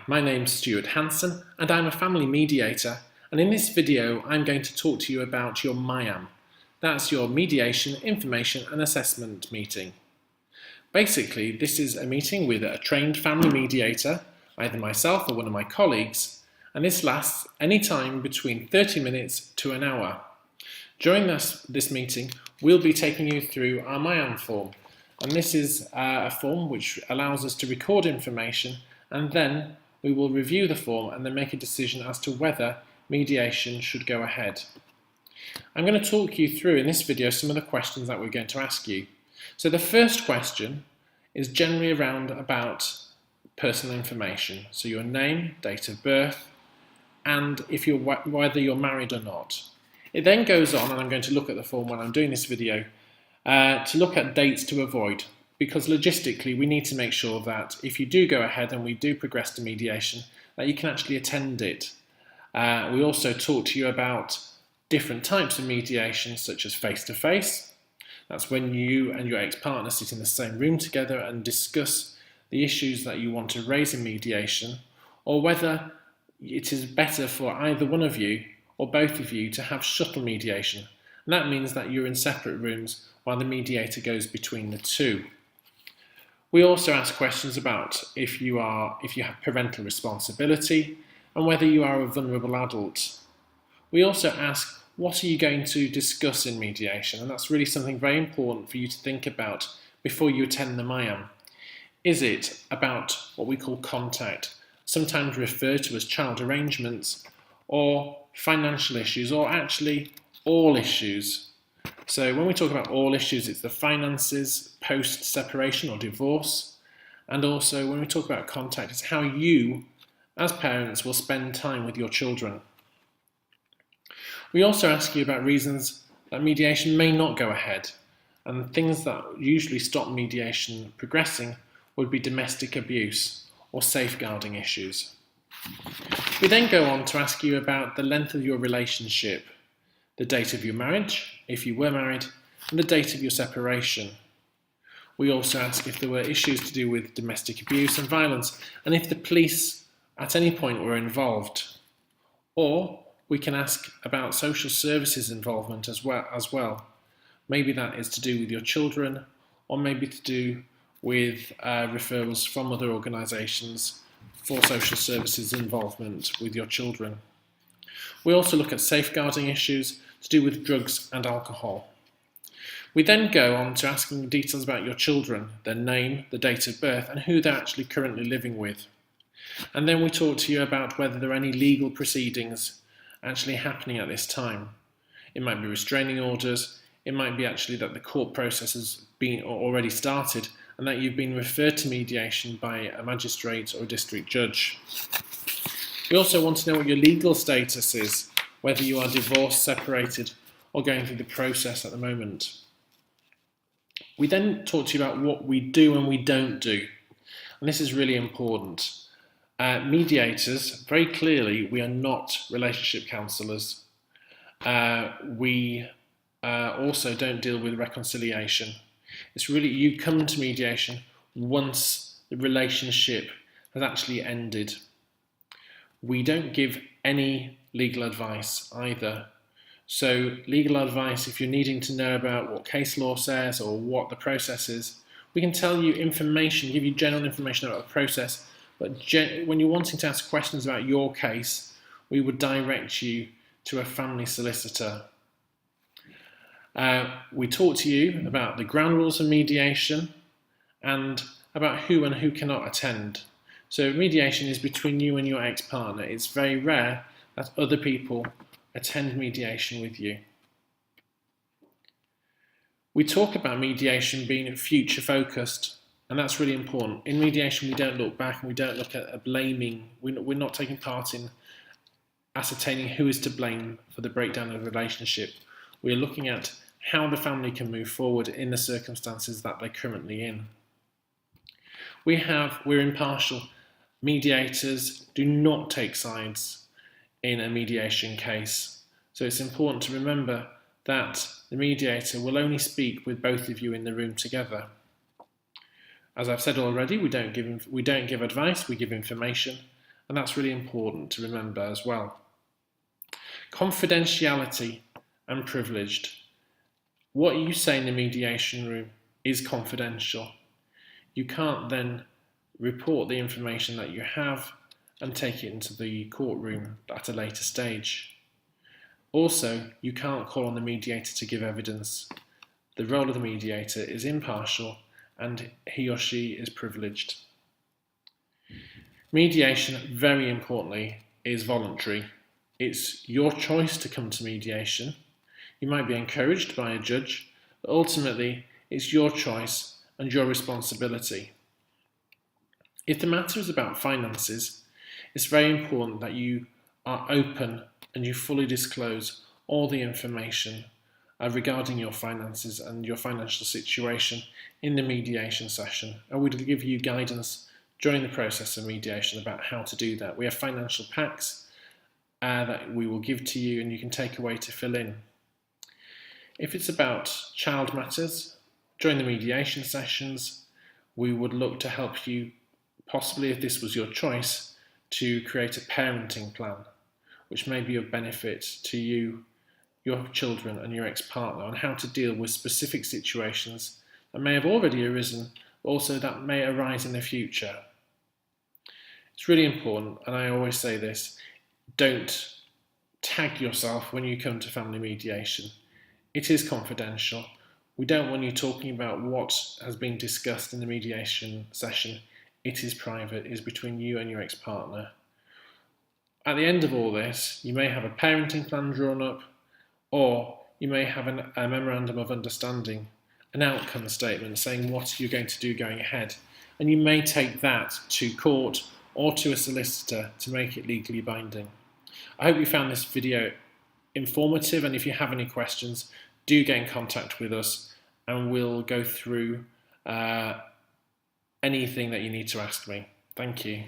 my name's Stuart Hanson and I'm a family mediator, and in this video I'm going to talk to you about your MIAM. That's your Mediation, Information and Assessment meeting. Basically, this is a meeting with a trained family mediator, either myself or one of my colleagues, and this lasts any time between 30 minutes to an hour. During this meeting, we'll be taking you through our MIAM form, and this is a form which allows us to record information, and then we will review the form and then make a decision as to whether mediation should go ahead. I'm going to talk you through in this video some of the questions that we're going to ask you. So the first question is generally around about personal information. So your name, date of birth, and whether you're married or not. It then goes on, and I'm going to look at the form when I'm doing this video, to look at dates to avoid, because logistically we need to make sure that if you do go ahead and we do progress to mediation, that you can actually attend it. We also talk to you about different types of mediation, such as face-to-face. That's when you and your ex-partner sit in the same room together and discuss the issues that you want to raise in mediation, or whether it is better for either one of you or both of you to have shuttle mediation. And that means that you're in separate rooms while the mediator goes between the two. We also ask questions about if you have parental responsibility and whether you are a vulnerable adult. We also ask, what are you going to discuss in mediation? And that's really something very important for you to think about before you attend the MIAM. Is it about what we call contact, sometimes referred to as child arrangements, or financial issues, or actually all issues? So when we talk about all issues, it's the finances, post-separation or divorce, and also when we talk about contact, it's how you, as parents, will spend time with your children. We also ask you about reasons that mediation may not go ahead, and things that usually stop mediation progressing would be domestic abuse or safeguarding issues. We then go on to ask you about the length of your relationship, the date of your marriage, if you were married, and the date of your separation. We also ask if there were issues to do with domestic abuse and violence, and if the police at any point were involved. Or we can ask about social services involvement as well. Maybe that is to do with your children, or maybe to do with referrals from other organisations for social services involvement with your children. We also look at safeguarding issues to do with drugs and alcohol. We then go on to asking details about your children, their name, the date of birth, and who they're actually currently living with. And then we talk to you about whether there are any legal proceedings actually happening at this time. It might be restraining orders, it might be actually that the court process has been already started and that you've been referred to mediation by a magistrate or a district judge. We also want to know what your legal status is, whether you are divorced, separated, or going through the process at the moment. We then talk to you about what we do and we don't do, and this is really important. Mediators, very clearly, we are not relationship counsellors. We also don't deal with reconciliation. It's really, you come to mediation once the relationship has actually ended. We don't give any legal advice either. So legal advice, if you're needing to know about what case law says or what the process is, we can tell you information, give you general information about the process, but when you're wanting to ask questions about your case, we would direct you to a family solicitor. We talk to you about the ground rules of mediation and about who and who cannot attend. So mediation is between you and your ex-partner. It's very rare that other people attend mediation with you. We talk about mediation being future focused, and that's really important. In mediation, we don't look back and we don't look at blaming. We're not taking part in ascertaining who is to blame for the breakdown of the relationship. We're looking at how the family can move forward in the circumstances that they're currently in. We're impartial. Mediators do not take sides in a mediation case. So it's important to remember that the mediator will only speak with both of you in the room together. As I've said already, we don't give advice, we give information, and that's really important to remember as well. Confidentiality and privileged. What you say in the mediation room is confidential. You can't then report the information that you have and take it into the courtroom at a later stage. Also, you can't call on the mediator to give evidence. The role of the mediator is impartial and he or she is privileged. Mediation, very importantly, is voluntary. It's your choice to come to mediation. You might be encouraged by a judge, but ultimately it's your choice and your responsibility. If the matter is about finances, it's very important that you are open and you fully disclose all the information regarding your finances and your financial situation in the mediation session. And we'll give you guidance during the process of mediation about how to do that. We have financial packs that we will give to you and you can take away to fill in. If it's about child matters, during the mediation sessions, we would look to help you, possibly if this was your choice, to create a parenting plan, which may be of benefit to you, your children and your ex-partner on how to deal with specific situations that may have already arisen, but also that may arise in the future. It's really important, and I always say this, don't tag yourself when you come to family mediation. It is confidential. We don't want you talking about what has been discussed in the mediation session. It is private, it is between you and your ex-partner. At the end of all this, you may have a parenting plan drawn up, or you may have a memorandum of understanding, an outcome statement saying what you're going to do going ahead. And you may take that to court or to a solicitor to make it legally binding. I hope you found this video informative, and if you have any questions, do get in contact with us and we'll go through anything that you need to ask me. Thank you.